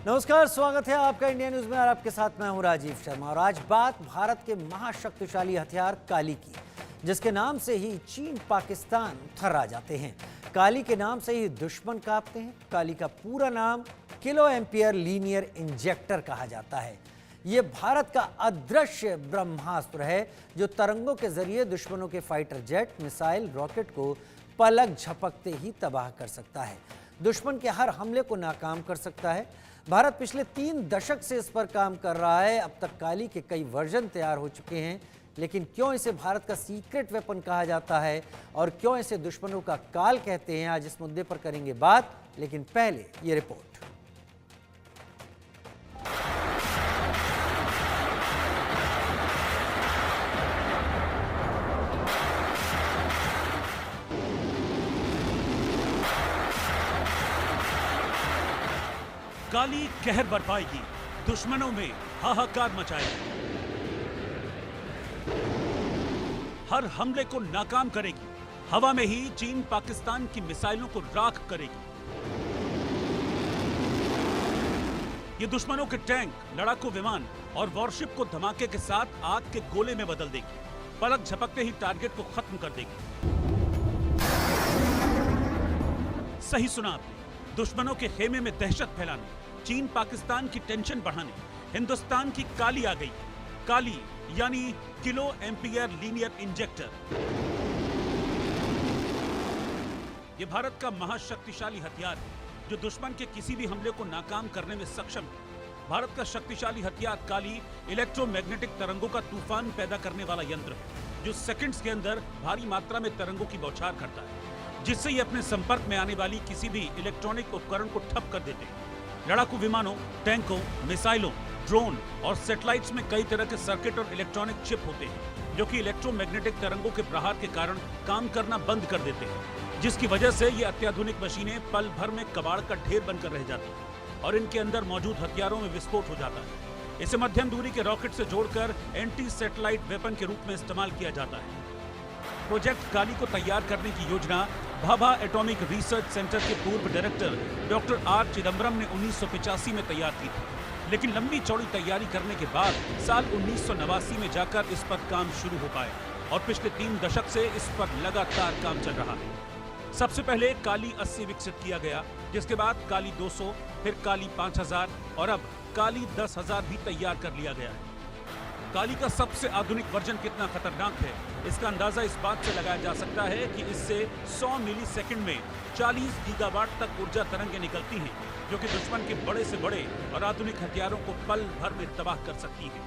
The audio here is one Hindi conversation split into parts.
नमस्कार, स्वागत है आपका इंडिया न्यूज में और आपके साथ मैं हूं राजीव शर्मा। और आज बात भारत के महाशक्तिशाली हथियार काली की, जिसके नाम से ही चीन पाकिस्तान थर्रा जाते हैं। काली के नाम से ही दुश्मन कांपते हैं। काली का पूरा नाम किलो एम्पियर लीनियर इंजेक्टर कहा जाता है। ये भारत का अदृश्य ब्रह्मास्त्र है जो तरंगों के जरिए दुश्मनों के फाइटर जेट, मिसाइल, रॉकेट को पलक झपकते ही तबाह कर सकता है। दुश्मन के हर हमले को नाकाम कर सकता है। भारत पिछले 3 दशक से इस पर काम कर रहा है। अब तक काली के कई वर्जन तैयार हो चुके हैं, लेकिन क्यों इसे भारत का सीक्रेट वेपन कहा जाता है और क्यों इसे दुश्मनों का काल कहते हैं, आज इस मुद्दे पर करेंगे बात। लेकिन पहले ये रिपोर्ट। काली कहर बरपाएगी, दुश्मनों में हाहाकार मचाएगी, हर हमले को नाकाम करेगी, हवा में ही चीन पाकिस्तान की मिसाइलों को राख करेगी। ये दुश्मनों के टैंक, लड़ाकू विमान और वॉरशिप को धमाके के साथ आग के गोले में बदल देगी। पलक झपकते ही टारगेट को खत्म कर देगी। सही सुना आपने, दुश्मनों के खेमे में दहशत फैलाने, चीन पाकिस्तान की टेंशन बढ़ाने हिंदुस्तान की काली आ गई। काली यानी किलो एम्पियर लीनियर इंजेक्टर। यह भारत का महाशक्तिशाली हथियार है जो दुश्मन के किसी भी हमले को नाकाम करने में सक्षम है। भारत का शक्तिशाली हथियार काली इलेक्ट्रोमैग्नेटिक तरंगों का तूफान पैदा करने वाला यंत्र है जो सेकंड्स के अंदर भारी मात्रा में तरंगों की बौछार करता है, जिससे ये अपने संपर्क में आने वाली किसी भी इलेक्ट्रॉनिक उपकरण को ठप कर देते हैं। लड़ाकू विमानों, टैंकों, मिसाइलों, ड्रोन और सैटेलाइट्स में कई तरह के सर्किट और इलेक्ट्रॉनिक चिप होते हैं जो कि इलेक्ट्रोमैग्नेटिक तरंगों के प्रहार के कारण काम करना बंद कर देते हैं, जिसकी वजह से ये अत्याधुनिक मशीनें पल भर में कबाड़ का ढेर बनकर रह जाती हैं और इनके अंदर मौजूद हथियारों में विस्फोट हो जाता है। इसे मध्यम दूरी के रॉकेट से जोड़कर एंटी सैटेलाइट वेपन के रूप में इस्तेमाल किया जाता है। प्रोजेक्ट काली को तैयार करने की योजना भाभा एटॉमिक रिसर्च सेंटर के पूर्व डायरेक्टर डॉक्टर आर चिदम्बरम ने 1985 में तैयार की थी, लेकिन लंबी चौड़ी तैयारी करने के बाद साल 1989 में जाकर इस पर काम शुरू हो पाया और पिछले 3 दशक से इस पर लगातार काम चल रहा है। सबसे पहले काली 80 विकसित किया गया, जिसके बाद काली 200, फिर काली 5000 और अब काली 10,000 भी तैयार कर लिया गया है। काली का सबसे आधुनिक वर्जन कितना खतरनाक है, इसका अंदाजा इस बात से लगाया जा सकता है कि इससे 100 मिलीसेकंड में 40 गीगावाट तक ऊर्जा तरंगें निकलती हैं, जो कि दुश्मन के बड़े से बड़े और आधुनिक हथियारों को पल भर में तबाह कर सकती हैं।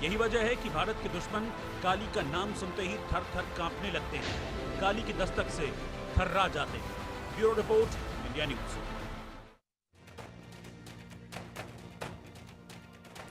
यही वजह है कि भारत के दुश्मन काली का नाम सुनते ही थर थर कांपने लगते हैं, काली की दस्तक से थर्रा जाते हैं। Bureau report, India news.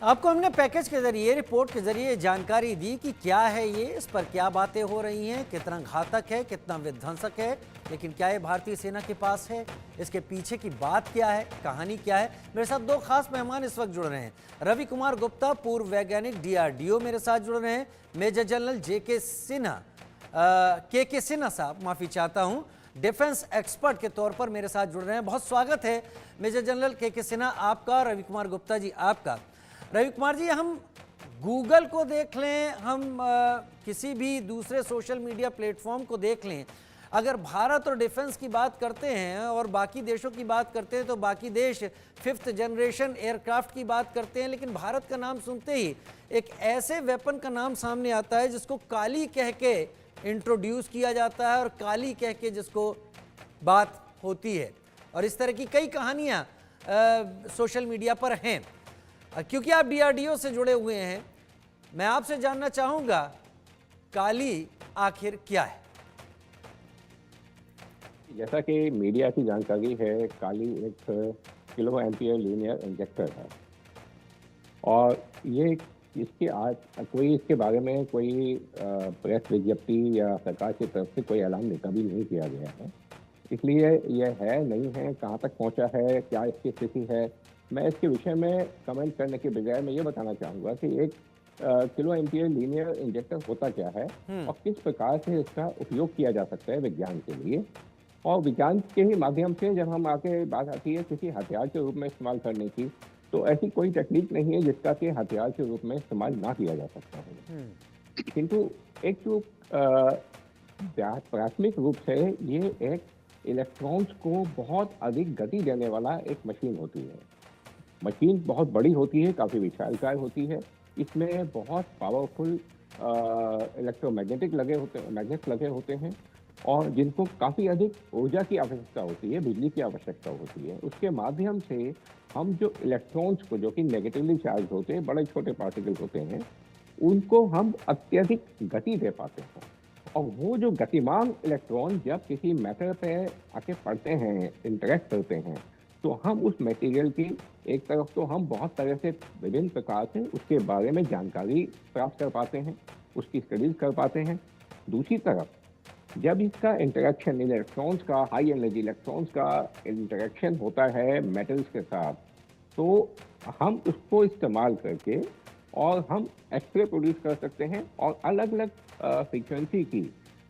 आपको हमने पैकेज के जरिए, रिपोर्ट के जरिए जानकारी दी कि क्या है ये, इस पर क्या बातें हो रही हैं, कितना घातक है, कितना विध्वंसक है। लेकिन क्या ये भारतीय सेना के पास है? इसके पीछे की बात क्या है, कहानी क्या है? मेरे साथ 2 खास मेहमान इस वक्त जुड़ रहे हैं। रवि कुमार गुप्ता, पूर्व वैज्ञानिक, DRDO मेरे साथ जुड़ रहे हैं। मेजर जनरल के सिन्हा साहब, माफ़ी चाहता हूँ, डिफेंस एक्सपर्ट के तौर पर मेरे साथ जुड़ रहे हैं। बहुत स्वागत है मेजर जनरल के सिन्हा आपका, रवि कुमार गुप्ता जी आपका। रवि कुमार जी, हम गूगल को देख लें, हम किसी भी दूसरे सोशल मीडिया प्लेटफॉर्म को देख लें, अगर भारत और डिफेंस की बात करते हैं और बाकी देशों की बात करते हैं तो बाकी देश 5th जनरेशन एयरक्राफ्ट की बात करते हैं, लेकिन भारत का नाम सुनते ही एक ऐसे वेपन का नाम सामने आता है जिसको काली कह के इंट्रोड्यूस किया जाता है और काली कह के जिसको बात होती है। और इस तरह की कई कहानियाँ सोशल मीडिया पर हैं। क्योंकि आप DRDO से जुड़े हुए हैं, मैं आपसे जानना चाहूंगा काली आखिर क्या है? जैसा कि मीडिया की जानकारी है, काली एक किलो एम्पियर लीनियर इंजेक्टर है और ये इसके आज कोई इसके बारे में कोई प्रेस विज्ञप्ति या सरकार की तरफ से कोई ऐलान कभी नहीं किया गया है। इसलिए यह है नहीं है, कहाँ तक पहुँचा है, क्या इसकी स्थिति है, मैं इसके विषय में कमेंट करने के बजाय मैं ये बताना चाहूँगा कि एक किलो एम्पियर लीनियर इंजेक्टर होता क्या है और किस प्रकार से इसका उपयोग किया जा सकता है विज्ञान के लिए और विज्ञान के ही माध्यम से जब हम आके बात आती है किसी हथियार के रूप में इस्तेमाल करने की, तो ऐसी कोई टेक्निक नहीं है जिसका कि हथियार के रूप में इस्तेमाल ना किया जा सकता है। किंतु एक जो प्राथमिक रूप से ये एक इलेक्ट्रॉन्स को बहुत अधिक गति देने वाला एक मशीन होती है। मशीन बहुत बड़ी होती है, काफ़ी विशालकाय होती है। इसमें बहुत पावरफुल इलेक्ट्रोमैग्नेटिक मैग्नेट्स लगे होते हैं और जिनको काफ़ी अधिक ऊर्जा की आवश्यकता होती है, बिजली की आवश्यकता होती है। उसके माध्यम से हम जो इलेक्ट्रॉन्स को, जो कि नेगेटिवली चार्ज होते हैं, बड़े छोटे पार्टिकल होते हैं, उनको हम अत्यधिक गति दे पाते हैं। और वो जो गतिमान इलेक्ट्रॉन जब किसी मैटर पे आके पड़ते हैं, इंटरेक्ट करते हैं, तो हम उस मटेरियल की एक तरफ तो हम बहुत तरह से विभिन्न प्रकार से उसके बारे में जानकारी प्राप्त कर पाते हैं, उसकी स्टडीज कर पाते हैं। दूसरी तरफ जब इसका इंटरेक्शन इलेक्ट्रॉन्स का, हाई एनर्जी इलेक्ट्रॉन्स का इंटरेक्शन होता है मेटल्स के साथ, तो हम उसको इस्तेमाल करके और हम एक्सरे प्रोड्यूस कर सकते हैं और अलग अलग फ्रीक्वेंसी की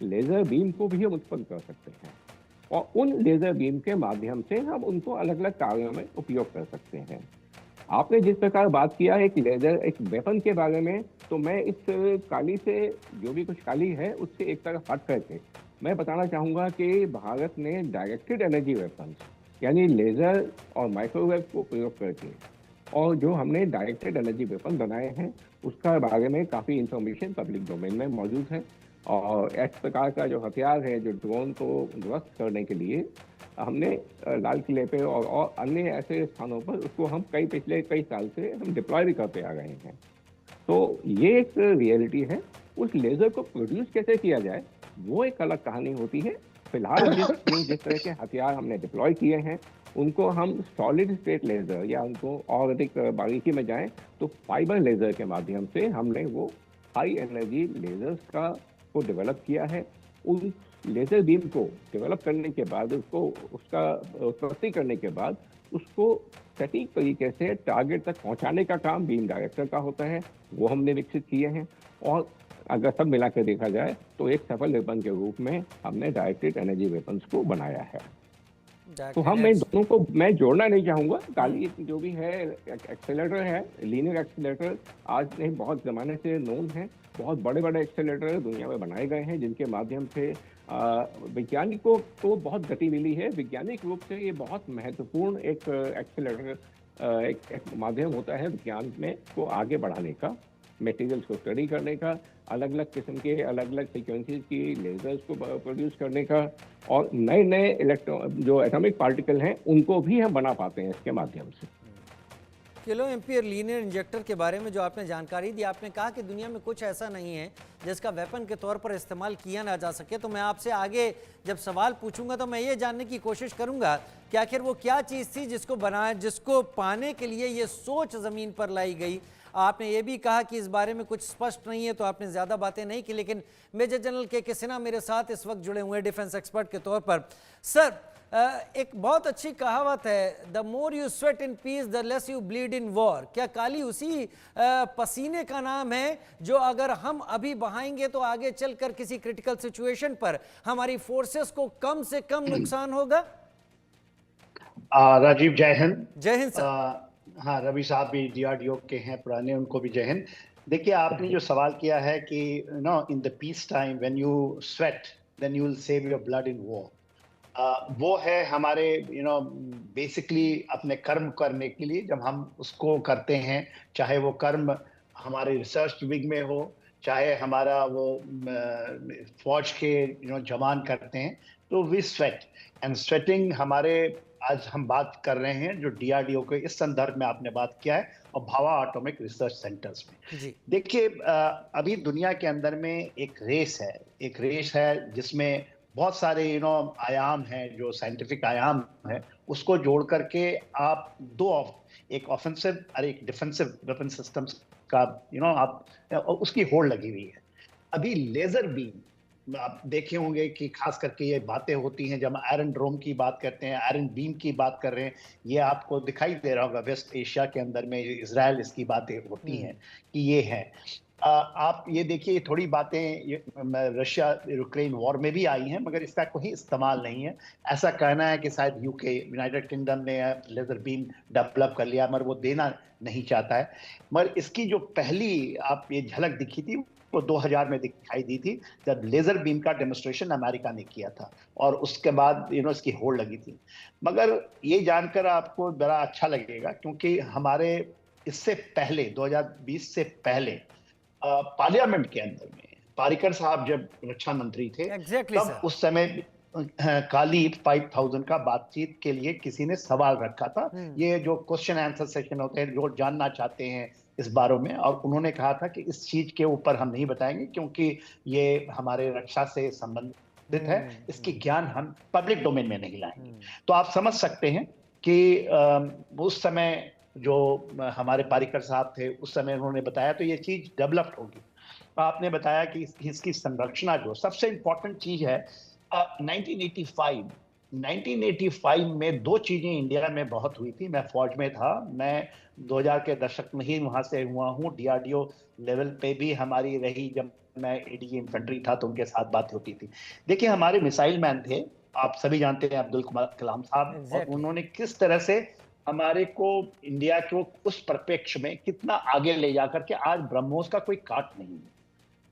लेज़र बीम को भी हम उत्पन्न कर सकते हैं और उन लेज़र बीम के माध्यम से हम उनको अलग अलग कार्यों में उपयोग कर सकते हैं। आपने जिस प्रकार बात किया एक लेज़र, एक वेपन के बारे में, तो मैं इस काली से, जो भी कुछ काली है, उससे एक तरफ हट करके मैं बताना चाहूँगा कि भारत ने डायरेक्टेड एनर्जी वेपन्स यानी लेज़र और माइक्रोवेव को प्रयोग करके और जो हमने डायरेक्टेड एनर्जी वेपन बनाए हैं उसका बारे में काफ़ी इंफॉर्मेशन पब्लिक डोमेन में मौजूद है। और इस प्रकार का जो हथियार है, जो ड्रोन को ध्वस्त करने के लिए हमने लाल किले पे और अन्य ऐसे स्थानों पर उसको हम पिछले कई साल से हम डिप्लॉय भी करते आ रहे हैं। तो ये एक रियलिटी है। उस लेज़र को प्रोड्यूस कैसे किया जाए वो एक अलग कहानी होती है। फिलहाल जिस तरह के हथियार हमने डिप्लॉय किए हैं उनको हम सॉलिड स्टेट लेज़र या उनको और अधिक बारीकी में जाएं तो फाइबर लेज़र के माध्यम से हमने वो हाई एनर्जी लेज़र्स को डेवलप किया है। उन लेज़र बीम को डेवलप करने के बाद उसका उत्पत्ति करने के बाद उसको सटीक तरीके से टारगेट तक पहुंचाने का काम बीम डायरेक्टर का होता है, वो हमने विकसित किए हैं। और अगर सब मिला कर देखा जाए तो एक सफल वेपन के रूप में हमने डायरेक्टेड एनर्जी वेपन्स को बनाया है। तो हम मैं दोनों को मैं जोड़ना नहीं चाहूँगा। काली जो भी है एक्सेलेरेटर है, लीनियर एक्सेलेरेटर आज नहीं बहुत ज़माने से नोन है। बहुत बड़े बड़े एक्सेलेरेटर दुनिया में बनाए गए हैं जिनके माध्यम से वैज्ञानिकों को बहुत गति मिली है। वैज्ञानिक रूप से ये बहुत महत्वपूर्ण एक एक्सेलेरेटर एक माध्यम होता है विज्ञान में को आगे बढ़ाने का, मटेरियल्स को स्टडी करने का, अलग अलग किस्म के अलग अलग फ्रीक्वेंसीज की लेजर्स को प्रोड्यूस करने का और नए नए इलेक्ट्रॉन जो एटॉमिक पार्टिकल हैं उनको भी हम बना पाते हैं इसके माध्यम से। किलो एम्पियर लीनियर इंजेक्टर के बारे में जो आपने जानकारी दी, आपने कहा कि दुनिया में कुछ ऐसा नहीं है जिसका वेपन के तौर पर इस्तेमाल किया ना जा सके। तो मैं आपसे आगे जब सवाल पूछूंगा तो मैं ये जानने की कोशिश करूंगा कि आखिर वो क्या चीज़ थी जिसको पाने के लिए ये सोच ज़मीन पर लाई गई। आपने ये भी कहा कि इस बारे में कुछ स्पष्ट नहीं है, तो आपने ज़्यादा बातें नहीं की। लेकिन मेजर जनरल के सिन्हा मेरे साथ इस वक्त जुड़े हुए हैं डिफेंस एक्सपर्ट के तौर पर। सर, एक बहुत अच्छी कहावत है, the more you sweat in peace the less you bleed in war. क्या काली उसी पसीने का नाम है जो अगर हम अभी बहाएंगे तो आगे चलकर किसी क्रिटिकल सिचुएशन पर हमारी फोर्सेस को कम से कम नुकसान होगा? राजीव, जय हिंद। जय हिंद सर। हाँ, रवि साहब भी डीआरडीओ के हैं पुराने, उनको भी जय हिंद। देखिए, आपने जो सवाल किया है कि in the peace time when you sweat then you will save your blood in war, वो है हमारे बेसिकली अपने कर्म करने के लिए जब हम उसको करते हैं, चाहे वो कर्म हमारे रिसर्च विंग में हो, चाहे हमारा वो फौज के जवान करते हैं, तो वी स्वेट एंड स्वेटिंग हमारे आज हम बात कर रहे हैं जो डीआरडीओ के इस संदर्भ में आपने बात किया है और भाभा एटॉमिक रिसर्च सेंटर्स में। देखिए, अभी दुनिया के अंदर में एक रेस है जिसमें बहुत सारे आयाम हैं, जो साइंटिफिक आयाम है, उसको जोड़ करके आप एक ऑफेंसिव और एक डिफेंसिव वेपन सिस्टम्स का आप उसकी होड़ लगी हुई है। अभी लेजर बीम आप देखे होंगे कि खास करके ये बातें होती हैं जब हम आयरन ड्रोम की बात करते हैं, आयरन बीम की बात कर रहे हैं, ये आपको दिखाई दे रहा होगा वेस्ट एशिया के अंदर में इजराइल इसकी बातें होती हैं कि ये है। आप ये देखिए, थोड़ी बातें रशिया यूक्रेन वॉर में भी आई हैं, मगर इसका कोई इस्तेमाल नहीं है। ऐसा कहना है कि शायद यूके, यूनाइटेड किंगडम ने लेजर बीम डेवलप कर लिया, मगर वो देना नहीं चाहता है। मगर इसकी जो पहली आप ये झलक दिखी थी वो 2000 में दिखाई दी थी, जब लेजर बीम का डेमोन्स्ट्रेशन अमेरिका ने किया था, और उसके बाद इसकी होड़ लगी थी। मगर ये जानकर आपको बड़ा अच्छा लगेगा, क्योंकि हमारे इससे पहले 2020 से पहले पार्लियामेंट के अंदर में पारिकर साहब जब रक्षा मंत्री थे, Exactly, तब sir. उस समय काली 5000 का बातचीत के लिए किसी ने सवाल रखा था। ये जो क्वेश्चन आंसर सेशन होते हैं, जो जानना चाहते हैं इस बारे में, और उन्होंने कहा था कि इस चीज के ऊपर हम नहीं बताएंगे, क्योंकि ये हमारे रक्षा से संबंधित है, इसकी ज्ञान हम पब्लिक डोमेन में नहीं लाएंगे। तो आप समझ सकते हैं कि उस समय जो हमारे पारिकर साहब थे, उस समय उन्होंने बताया, तो ये चीज डेवलप्ड होगी। आपने बताया कि इसकी संरचना जो सबसे इंपॉर्टेंट चीज है, 1985 में दो चीजें इंडिया में बहुत हुई थी। मैं फौज में था, मैं 2000 के दशक में ही वहां से हुआ हूँ। डीआरडीओ लेवल पे भी हमारी रही, जब मैं एडीजी इन्फेंट्री था तो उनके साथ बात होती थी। देखिए, हमारे मिसाइल मैन थे, आप सभी जानते हैं, अब्दुल कलाम साहब, और उन्होंने किस तरह से हमारे को इंडिया को उस परिप्रेक्ष्य में कितना आगे ले जाकर के आज ब्रह्मोस का कोई काट नहीं है।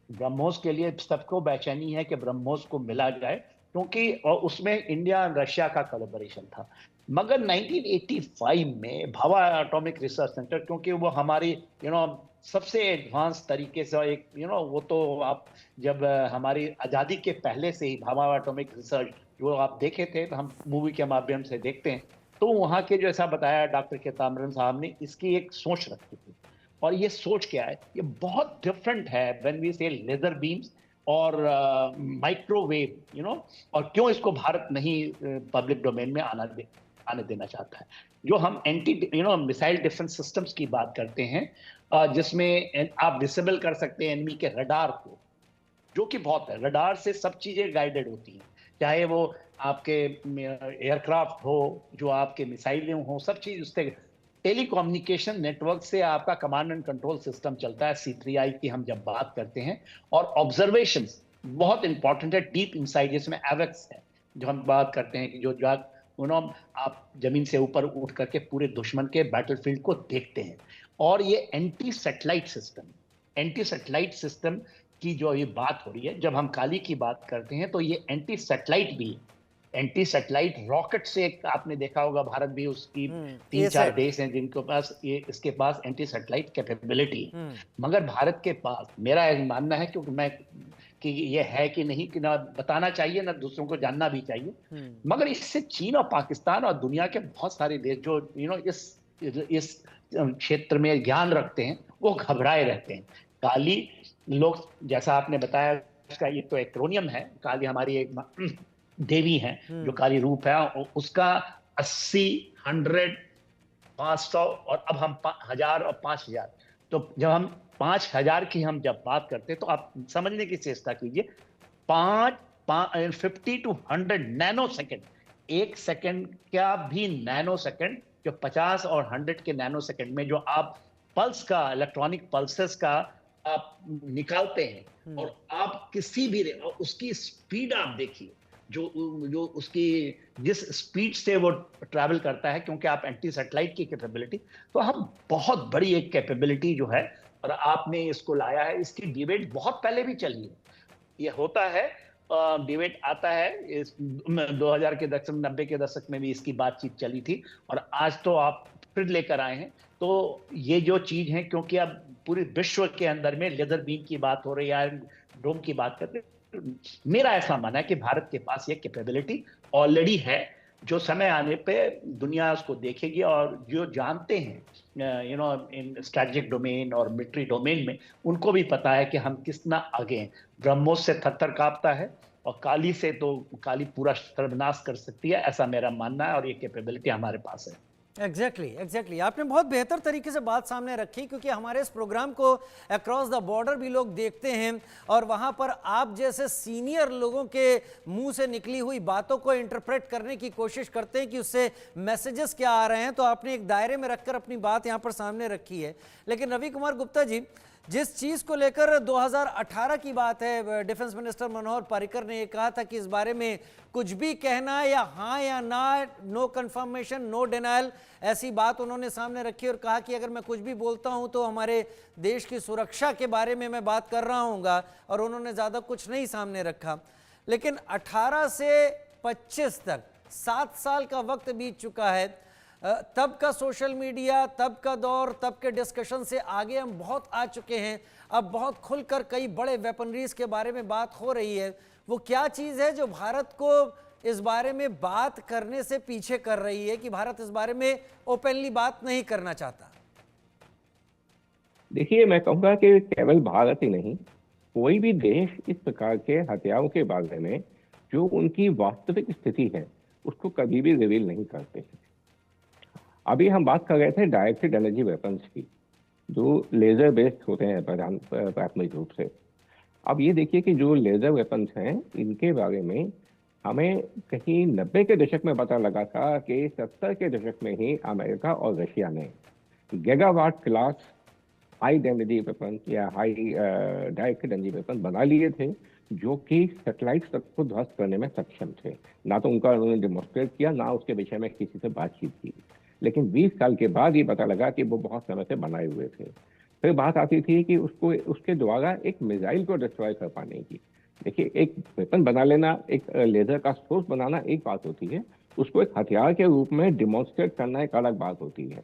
ब्रह्मोस के लिए सबको बेचैनी है कि ब्रह्मोस को मिला जाए, क्योंकि उसमें इंडिया रशिया का कोलैबोरेशन था। मगर 1985 में भाभा एटॉमिक रिसर्च सेंटर, क्योंकि वो हमारी सबसे एडवांस तरीके से एक वो तो आप जब हमारी आज़ादी के पहले से ही भाभा एटॉमिक रिसर्च जो आप देखे थे, तो हम मूवी के माध्यम से देखते हैं, तो वहाँ के जो ऐसा बताया डॉक्टर के तामरन साहब ने, इसकी एक सोच रखी थी। और ये सोच क्या है, ये बहुत डिफरेंट है व्हेन वी से लेजर बीम्स और माइक्रोवेव, और क्यों इसको भारत नहीं पब्लिक डोमेन में आने देना चाहता है। जो हम मिसाइल डिफेंस सिस्टम्स की बात करते हैं, जिसमें आप डिसेबल कर सकते हैं एनिमी के रडार को, जो कि बहुत है। रडार से सब चीजें गाइडेड होती हैं, चाहे वो आपके एयरक्राफ्ट हो, जो आपके मिसाइलें हो, सब चीज उससे टेलीकम्युनिकेशन नेटवर्क से आपका कमांड एंड कंट्रोल सिस्टम चलता है, C3I की हम जब बात करते हैं। और ऑब्जर्वेशन बहुत इंपॉर्टेंट है, डीप इनसाइड, जिसमें एवेक्स है, जो हम बात करते हैं कि जो आप जमीन से ऊपर उठ करके पूरे दुश्मन के बैटलफील्ड को देखते हैं। और ये एंटी सैटेलाइट सिस्टम की जो ये बात हो रही है, जब हम काली की बात करते हैं, तो ये एंटी सैटेलाइट भी, एंटी सैटेलाइट रॉकेट से आपने देखा होगा, भारत भी उसकी 3-4 देश हैं जिनके पास इसके पास एंटी सैटेलाइट कैपेबिलिटी है। मगर भारत के पास, मेरा मानना है, क्योंकि कि ये है कि नहीं, कि ना बताना चाहिए ना दूसरों को जानना भी चाहिए, मगर इससे चीन और पाकिस्तान और दुनिया के बहुत सारे देश जो इस क्षेत्र में ज्ञान रखते हैं, वो घबराए रहते हैं। काली लोग, जैसा आपने बताया, इसका ये तो एक्रोनियम है, काली हमारी एक देवी है, जो काली रूप है, उसका 80, 100, 500 और अब हम 1000 और 5000। तो जब हम 5000 की हम जब बात करते हैं, तो आप समझने की चेष्टा कीजिए, 50 to 100 नैनो सेकेंड, एक सेकेंड का भी नैनो सेकेंड, जो 50 और 100 के नैनो सेकेंड में जो आप पल्स का, इलेक्ट्रॉनिक पल्सेस का आप निकालते हैं, और आप किसी भी उसकी स्पीड आप देखिए, जो उसकी जिस स्पीड से वो ट्रैवल करता है, क्योंकि आप एंटी सैटेलाइट की कैपेबिलिटी, तो हम बहुत बड़ी एक कैपेबिलिटी जो है, और आपने इसको लाया है। इसकी डिबेट बहुत पहले भी चली है, ये होता है, डिबेट आता है, इस 2000 के दशक, 90 के दशक में भी इसकी बातचीत चली थी, और आज तो आप फिर लेकर आए हैं। तो ये जो चीज है, क्योंकि अब पूरे विश्व के अंदर में लेजर बीम की बात हो रही है, डोम की बात करते हैं, मेरा ऐसा मानना है कि भारत के पास ये कैपेबिलिटी ऑलरेडी है, जो समय आने पे दुनिया उसको देखेगी, और जो जानते हैं इन स्ट्रेटेजिक डोमेन और मिलिट्री डोमेन में, उनको भी पता है कि हम कितना आगे हैं। ब्रह्मोस से थरथर कांपता है, और काली से तो काली पूरा सर्वनाश कर सकती है, ऐसा मेरा मानना है, और ये कैपेबिलिटी हमारे पास है। एग्जैक्टली आपने बहुत बेहतर तरीके से बात सामने रखी, क्योंकि हमारे इस प्रोग्राम को अक्रॉस द बॉर्डर भी लोग देखते हैं, और वहाँ पर आप जैसे सीनियर लोगों के मुंह से निकली हुई बातों को इंटरप्रेट करने की कोशिश करते हैं कि उससे मैसेजेस क्या आ रहे हैं। तो आपने एक दायरे में रखकर अपनी बात यहाँ पर सामने रखी है। लेकिन रवि कुमार गुप्ता जी, जिस चीज को लेकर 2018 की बात है, डिफेंस मिनिस्टर मनोहर पर्रिकर ने ये कहा था कि इस बारे में कुछ भी कहना या हाँ या ना, नो कंफर्मेशन नो डिनायल, ऐसी बात उन्होंने सामने रखी और कहा कि अगर मैं कुछ भी बोलता हूं तो हमारे देश की सुरक्षा के बारे में मैं बात कर रहा हूँगा, और उन्होंने ज़्यादा कुछ नहीं सामने रखा। लेकिन 18 से 25 तक 7 साल का वक्त बीत चुका है। तब का सोशल मीडिया, तब का दौर, तब के डिस्कशन से आगे हम बहुत आ चुके हैं। अब बहुत खुलकर कई बड़े वेपनरीज के बारे में बात हो रही है। वो क्या चीज़ है जो भारत को इस बारे में बात करने से पीछे कर रही है कि भारत इस बारे में ओपनली बात नहीं करना चाहता? देखिए, मैं कहूँगा कि केवल भारत ही नहीं, कोई भी देश इस प्रकार के हथियारों के बारे में जो उनकी वास्तविक स्थिति है उसको कभी भी रिवील नहीं करते हैं। अभी हम बात कर रहे थे डायरेक्टेड एनर्जी वेपन्स की, जो लेजर बेस्ड होते हैं प्राथमिक रूप से। अब ये देखिए कि जो लेजर वेपन्स हैं, इनके बारे में हमें कहीं 90 के दशक में पता लगा था कि 70 के दशक में ही अमेरिका और रशिया ने gigawatt class high energy weapon या हाई डायरेक्टेड एनर्जी वेपन बना लिए थे, जो कि सैटेलाइट तक को ध्वस्त करने में सक्षम थे। ना तो उन्होंने डेमोन्स्ट्रेट किया, ना उसके विषय में किसी से बातचीत की, लेकिन 20 साल के बाद ये पता लगा कि वो बहुत समय से बनाए हुए थे। फिर बात आती थी कि उसके द्वारा एक मिसाइल को डिस्ट्रॉय कर पाने की। देखिए, एक वेपन बना लेना, एक लेजर का सोर्स बनाना एक बात होती है, उसको एक हथियार के रूप में डिमॉन्स्ट्रेट करना एक अलग बात होती है।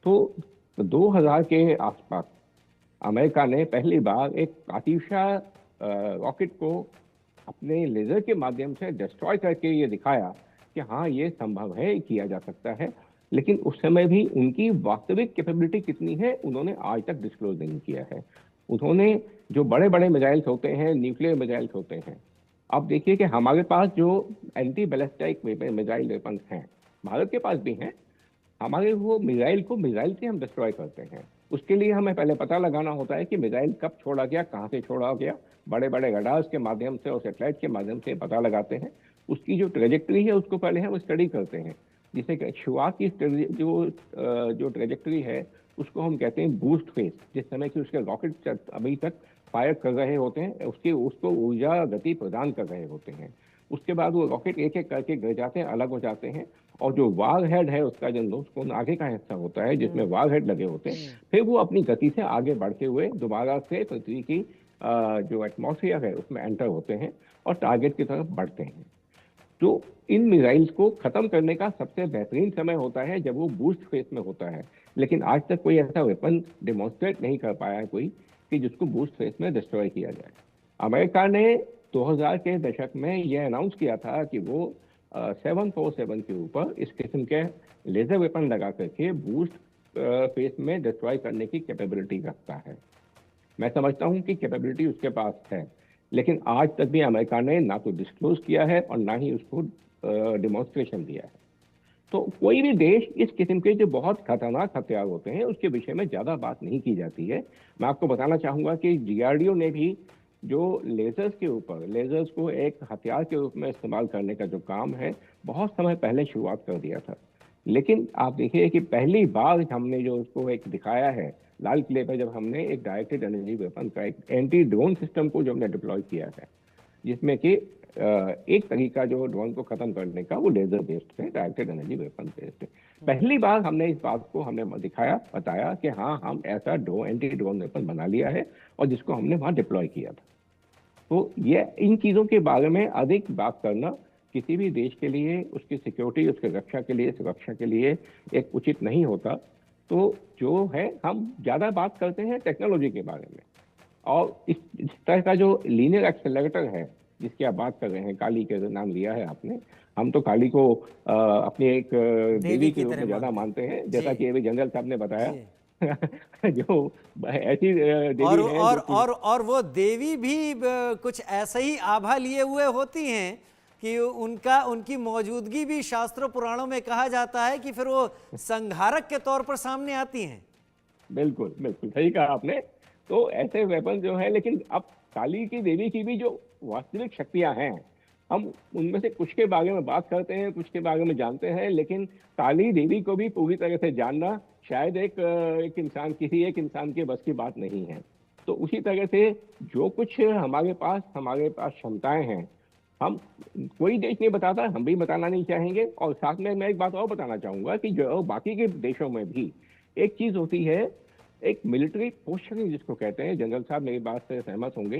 तो 2000 के आसपास अमेरिका ने पहली बार एक कातिशा रॉकेट को अपने लेजर के माध्यम से डिस्ट्रॉय करके ये दिखाया कि हाँ, ये संभव है, किया जा सकता है। लेकिन उस समय भी उनकी वास्तविक कैपेबिलिटी कितनी है उन्होंने आज तक डिस्क्लोज नहीं किया है। उन्होंने जो बड़े बड़े मिसाइल्स होते हैं, न्यूक्लियर मिसाइल्स होते हैं, अब देखिए कि हमारे पास जो एंटी बैलिस्टिक मिसाइल वेपन्स हैं, भारत के पास भी हैं, हमारे वो मिसाइल को मिसाइल से हम डिस्ट्रॉय करते हैं। उसके लिए हमें पहले पता लगाना होता है कि मिसाइल कब छोड़ा गया, कहाँ से छोड़ा गया। बड़े बड़े रडार्स के माध्यम से और सैटेलाइट के माध्यम से पता लगाते हैं। उसकी जो ट्रेजेक्टरी है उसको पहले हम स्टडी करते हैं, जिसे शुरुआत की जो ट्रेजेक्टरी है उसको हम कहते हैं बूस्ट फेज। जिस समय कि उसके रॉकेट अभी तक फायर कर रहे होते हैं, उसको ऊर्जा गति प्रदान कर रहे होते हैं। उसके बाद वो रॉकेट एक एक करके गिर जाते हैं, अलग हो जाते हैं, और जो वार हेड है उसका जो नोज कोन आगे का हिस्सा होता है जिसमें वार हेड लगे होते हैं, फिर वो अपनी गति से आगे बढ़ते हुए दोबारा से पृथ्वी की जो एटमॉस्फेयर है उसमें एंटर होते हैं और टारगेट की तरफ बढ़ते हैं। तो इन मिसाइल्स को खत्म करने का सबसे बेहतरीन समय होता है जब वो बूस्ट फेज में होता है। लेकिन आज तक कोई ऐसा वेपन डिमॉन्स्ट्रेट नहीं कर पाया है कोई कि जिसको बूस्ट फेज में डिस्ट्रॉय किया जाए। अमेरिका ने 2000 के दशक में यह अनाउंस किया था कि वो 747 के ऊपर इस किस्म के लेजर वेपन लगा करके बूस्ट फेज में डिस्ट्रॉय करने की कैपेबिलिटी रखता है। मैं समझता हूं कि कैपेबिलिटी उसके पास है, लेकिन आज तक भी अमेरिका ने ना तो डिस्क्लोज किया है और ना ही उसको डिमॉन्स्ट्रेशन दिया है। तो कोई भी देश इस किस्म के जो बहुत खतरनाक हथियार होते हैं उसके विषय में ज़्यादा बात नहीं की जाती है। मैं आपको बताना चाहूँगा कि DRDO ने भी जो लेजर्स को एक हथियार के रूप में इस्तेमाल करने का जो काम है बहुत समय पहले शुरुआत कर दिया था। लेकिन आप देखिए कि पहली बार हमने जो उसको एक दिखाया है लाल किले पर, जब हमने एक डायरेक्टेड एनर्जी वेपन का एक एंटी ड्रोन सिस्टम को जो हमने डिप्लॉय किया है, जिसमें कि एक तरीका जो ड्रोन को खत्म करने का वो लेजर बेस्ड है, डायरेक्टेड एनर्जी वेपन बेस्ड है। पहली बार हमने इस बात को बताया कि हाँ, हम ऐसा एंटी ड्रोन वेपन बना लिया है और जिसको हमने वहाँ डिप्लॉय किया था। तो ये इन चीज़ों के बारे में अधिक बात करना किसी भी देश के लिए, उसकी सिक्योरिटी, उसकी सुरक्षा के लिए एक उचित नहीं होता। तो जो है, हम ज़्यादा बात करते हैं टेक्नोलॉजी के बारे में, और इस तरह का जो लीनियर एक्सेलरेटर है जिसकी आप बात कर रहे हैं, काली का नाम लिया है आपने, हम तो काली को अपनी एक देवी के रूप में ज़्यादा मानते हैं, जैसा कि अभी जनरल साहब ने बताया। जो ऐसी देवी और वो देवी भी कुछ ऐसे ही आभा लिए हुए होती हैं कि उनकी मौजूदगी भी शास्त्रों पुराणों में कहा जाता है कि फिर वो संहारक के तौर पर सामने आती हैं। बिल्कुल बिल्कुल सही कहा आपने। तो ऐसे वेपन जो है, लेकिन अब काली की देवी की भी जो वास्तविक शक्तियां हैं, हम उनमें से कुछ के बारे में बात करते हैं, कुछ के बारे में जानते हैं, लेकिन काली देवी को भी पूरी तरह से जानना शायद किसी एक इंसान के बस की बात नहीं है। तो उसी तरह से जो कुछ हमारे पास क्षमताएं हैं, हम कोई देश नहीं बताता, हम भी बताना नहीं चाहेंगे। और साथ में मैं एक बात और बताना चाहूंगा कि जो बाकी के देशों में भी एक चीज होती है, एक मिलिट्री पोस्चरिंग जिसको कहते हैं। जनरल साहब मेरी बात से सहमत होंगे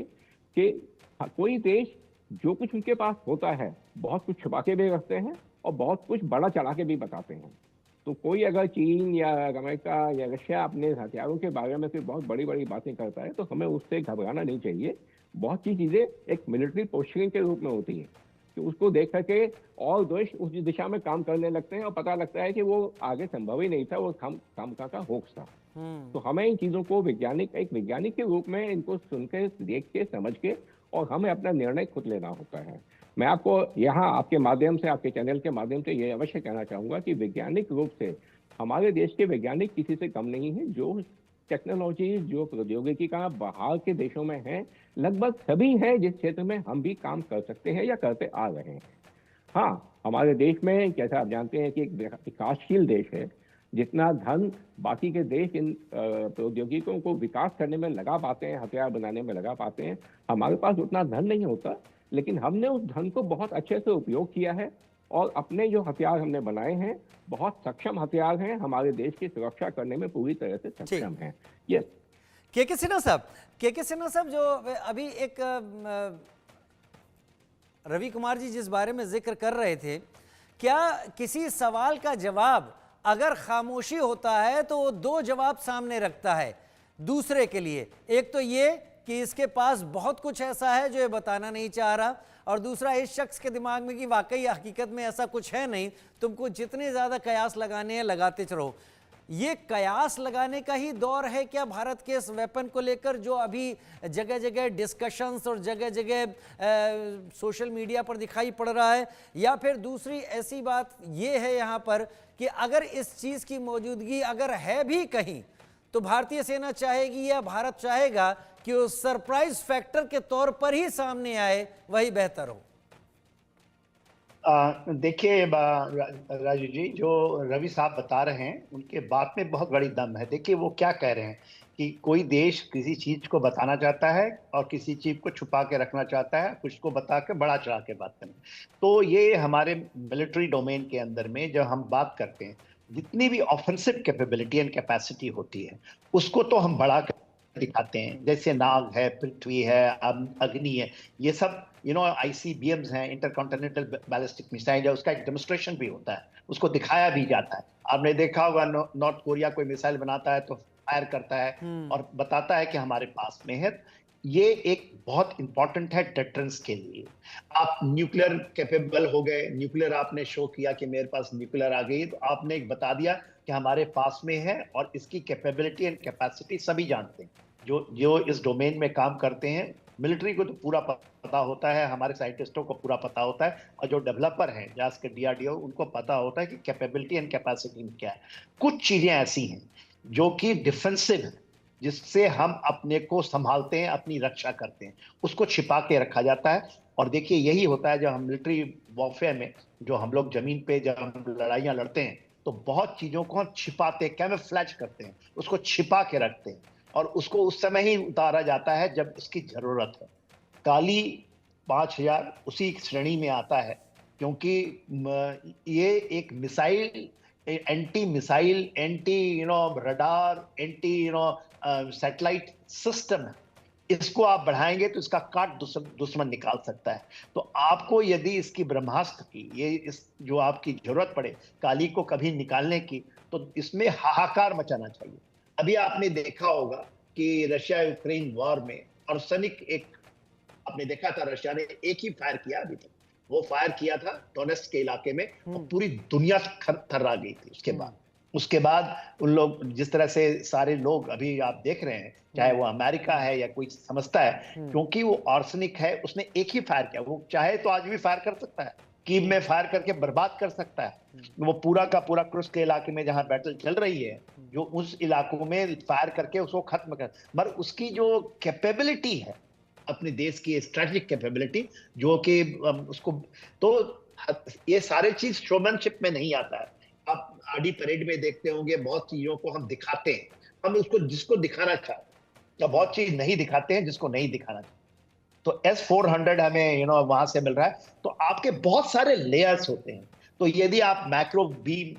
कि कोई देश जो कुछ उनके पास होता है बहुत कुछ छुपा के भी रखते हैं और बहुत कुछ बड़ा चढ़ा के भी बताते हैं। तो कोई अगर चीन या अमेरिका या रशिया अपने हथियारों के बारे में कोई बहुत बड़ी बड़ी बातें करता है तो हमें उससे घबराना नहीं चाहिए। बहुत सी चीजें एक मिलिट्री पोस्चरिंग के रूप में होती है कि उसको देख करके और देश उस दिशा में काम करने लगते हैं और पता लगता है कि वो आगे संभव ही नहीं था, वो काम का होक्स था। तो हमें इन चीजों को एक वैज्ञानिक के रूप में इनको सुन के, देख के, समझ के और हमें अपना निर्णय खुद लेना होता है। मैं आपको यहाँ आपके माध्यम से, आपके चैनल के माध्यम से ये अवश्य कहना चाहूंगा कि वैज्ञानिक रूप से हमारे देश के वैज्ञानिक किसी से कम नहीं है। जो टेक्नोलॉजी, जो प्रौद्योगिकी का बाहर के देशों में है, लगभग सभी हैं जिस क्षेत्र में हम भी काम कर सकते हैं या करते आ रहे हैं। हाँ, हमारे देश में जैसा आप जानते हैं कि एक विकासशील देश है। जितना धन बाकी के देश इन प्रौद्योगिकियों को विकास करने में लगा पाते हैं, हथियार बनाने में लगा पाते हैं, हमारे पास उतना धन नहीं होता। लेकिन हमने उस धन को बहुत अच्छे से उपयोग किया है और अपने जो हथियार हमने बनाए हैं बहुत सक्षम हथियार हैं, हमारे देश की सुरक्षा करने में पूरी तरह से सक्षम हैं। यस, के सिन्हा साहब जो अभी एक रवि कुमार जी जिस बारे में जिक्र कर रहे थे, क्या किसी सवाल का जवाब अगर खामोशी होता है तो वो दो जवाब सामने रखता है दूसरे के लिए। एक तो ये कि इसके पास बहुत कुछ ऐसा है जो ये बताना नहीं चाह रहा, और दूसरा इस शख्स के दिमाग में कि वाकई हकीकत में ऐसा कुछ है नहीं, तुमको जितने ज़्यादा कयास लगाने हैं लगाते चलो। ये कयास लगाने का ही दौर है क्या भारत के इस वेपन को लेकर, जो अभी जगह जगह डिस्कशंस और जगह जगह सोशल मीडिया पर दिखाई पड़ रहा है? या फिर दूसरी ऐसी बात ये है यहाँ पर कि अगर इस चीज़ की मौजूदगी अगर है भी कहीं तो भारतीय सेना चाहेगी या भारत चाहेगा कि उस सरप्राइज फैक्टर के तौर पर ही सामने आए, वही बेहतर हो? देखिए राजू जी, जो रवि साहब बता रहे हैं उनके बात में बहुत बड़ी दम है। देखिए वो क्या कह रहे हैं कि कोई देश किसी चीज को बताना चाहता है और किसी चीज को छुपा के रखना चाहता है, कुछ को बता के बड़ा चढ़ा के बात करना। तो ये हमारे मिलिट्री डोमेन के अंदर में जब हम बात करते हैं, जितनी भी ऑफेंसिव कैपेबिलिटी एंड कैपेसिटी होती है उसको तो हम बढ़ा कर दिखाते हैं। जैसे नाग है, पृथ्वी है, अग्नि है, ये सब ICBMs हैं, इंटरकॉन्टिनेंटल बैलिस्टिक मिसाइल है, उसका एक डेमोन्स्ट्रेशन भी होता है, उसको दिखाया भी जाता है। आपने देखा होगा नॉर्थ कोरिया कोई मिसाइल बनाता है तो फायर करता है और बताता है कि हमारे पास में है। ये एक बहुत इंपॉर्टेंट है डेटरेंस के लिए। आप न्यूक्लियर कैपेबल हो गए, न्यूक्लियर आपने शो किया कि मेरे पास न्यूक्लियर आ गई, तो आपने एक बता दिया कि हमारे पास में है और इसकी कैपेबिलिटी एंड कैपेसिटी सभी जानते हैं जो इस डोमेन में काम करते हैं। मिलिट्री को तो पूरा पता होता है, हमारे साइंटिस्टों को पूरा पता होता है, और जो डेवलपर हैं जास के DRDO उनको पता होता है कि कैपेबिलिटी एंड कैपेसिटी में क्या है। कुछ चीजें ऐसी हैं जो कि डिफेंसिव है, जिससे हम अपने को संभालते हैं, अपनी रक्षा करते हैं, उसको छिपा के रखा जाता है। और देखिए यही होता है जब हम मिलिट्री वॉरफेयर में, जो हम लोग जमीन पे जब हम लड़ाइयाँ लड़ते हैं तो बहुत चीजों को हम छिपाते, कैमोफ्लेज करते हैं, उसको छिपा के रखते हैं और उसको उस समय ही उतारा जाता है जब इसकी जरूरत है। काली 5000 उसी श्रेणी में आता है, क्योंकि ये एक missile, anti missile, anti radar, anti satellite system है। इसको आप बढ़ाएंगे तो इसका काट दुश्मन निकाल सकता है। तो आपको यदि इसकी ब्रह्मास्त्र की इस जो आपकी जरूरत पड़े काली को कभी निकालने की, तो इसमें हाहाकार मचाना चाहिए। अभी आपने देखा होगा कि रशिया यूक्रेन वॉर में आर्सेनिक आपने देखा था, रशिया ने एक ही फायर किया अभी तक, वो फायर किया था डोनेट्स्क के इलाके में और पूरी दुनिया थर्रा गई थी। उसके बाद उन लोग जिस तरह से सारे लोग अभी आप देख रहे हैं, चाहे वो अमेरिका है या कोई समझता है, क्योंकि वो आर्सेनिक है, उसने एक ही फायर किया। वो चाहे तो आज भी फायर कर सकता है, कीव में फायर करके बर्बाद कर सकता है। वो पूरा का पूरा क्रुस्क के इलाके में जहां बैटल चल रही है, जो उस इलाकों में फायर करके उसको खत्म कर, मगर उसकी जो कैपेबिलिटी है, अपने देश की स्ट्रेटेजिक कैपेबिलिटी, जो कि उसको, तो ये सारे चीज शोमैनशिप में नहीं आता है। आप आडी परेड में देखते होंगे, बहुत चीजों को हम दिखाते हैं, हम उसको जिसको दिखाना चाहते, या बहुत चीज नहीं दिखाते हैं जिसको नहीं दिखाना चाहिए। तो S-400 हमें वहां से मिल रहा है। तो आपके बहुत सारे लेयर्स होते हैं। तो यदि आप मैक्रो बीम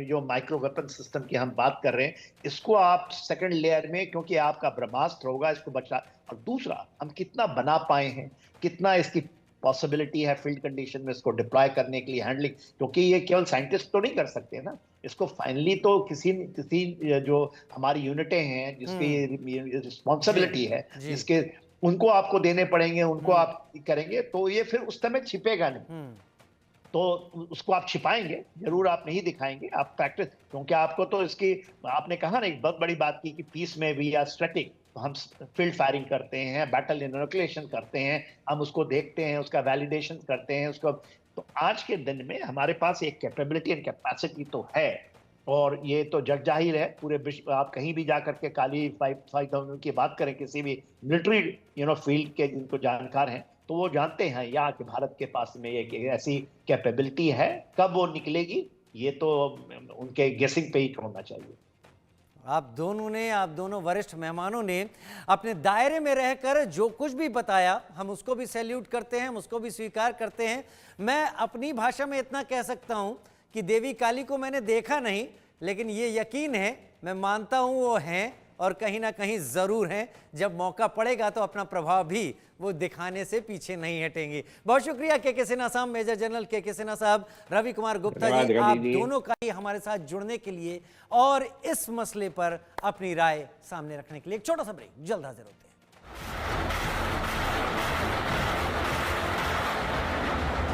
जो माइक्रो वेपन सिस्टम की हम बात कर रहे हैं, इसको आप सेकंड लेयर में, क्योंकि आपका ब्रह्मास्त्र होगा इसको बचा। और दूसरा, हम कितना बना पाए हैं, कितना इसकी पॉसिबिलिटी है फील्ड कंडीशन में इसको डिप्लॉय करने के लिए, हैंडलिंग, क्योंकि ये केवल साइंटिस्ट तो नहीं कर सकते ना, इसको फाइनली तो किसी जो हमारी यूनिटें हैं जिसकी रिस्पॉन्सिबिलिटी है, जिसके उनको आपको देने पड़ेंगे, उनको आप करेंगे, तो ये फिर उस समय छिपेगा नहीं। तो उसको आप छिपाएंगे जरूर, आप नहीं दिखाएंगे, आप प्रैक्टिस, क्योंकि आपको तो इसकी, आपने कहा ना एक बहुत बड़ी बात की कि पीस में वी आर स्ट्रेटिक, हम फील्ड फायरिंग करते हैं, बैटल इनोकुलेशन करते हैं, हम उसको देखते हैं, उसका वैलिडेशन करते हैं उसको। तो आज के दिन में हमारे पास एक कैपेबिलिटी एंड कैपेसिटी तो है, और ये तो जग जाहिर है पूरे विश्व। आप कहीं भी जाकर के काली 5000 की बात करें, किसी भी मिलिट्री फील्ड के जिनको जानकार हैं, तो वो जानते हैं यहाँ के भारत के पास में एक ऐसी कैपेबिलिटी है। कब वो निकलेगी ये तो उनके गेसिंग पे ही छोड़ना चाहिए। आप दोनों वरिष्ठ मेहमानों ने अपने दायरे में रहकर जो कुछ भी बताया, हम उसको भी सैल्यूट करते हैं, हम उसको भी स्वीकार करते हैं। मैं अपनी भाषा में इतना कह सकता हूं कि देवी काली को मैंने देखा नहीं, लेकिन ये यकीन है, मैं मानता हूं वो हैं और कहीं ना कहीं जरूर हैं। जब मौका पड़ेगा तो अपना प्रभाव भी वो दिखाने से पीछे नहीं हटेंगे। बहुत शुक्रिया के सिन्हा साहब, मेजर जनरल के सिन्हा साहब, रवि कुमार गुप्ता जी, आप दोनों का ही हमारे साथ जुड़ने के लिए और इस मसले पर अपनी राय सामने रखने के लिए। एक छोटा सा ब्रेक, जल्द हाजिर होते हैं।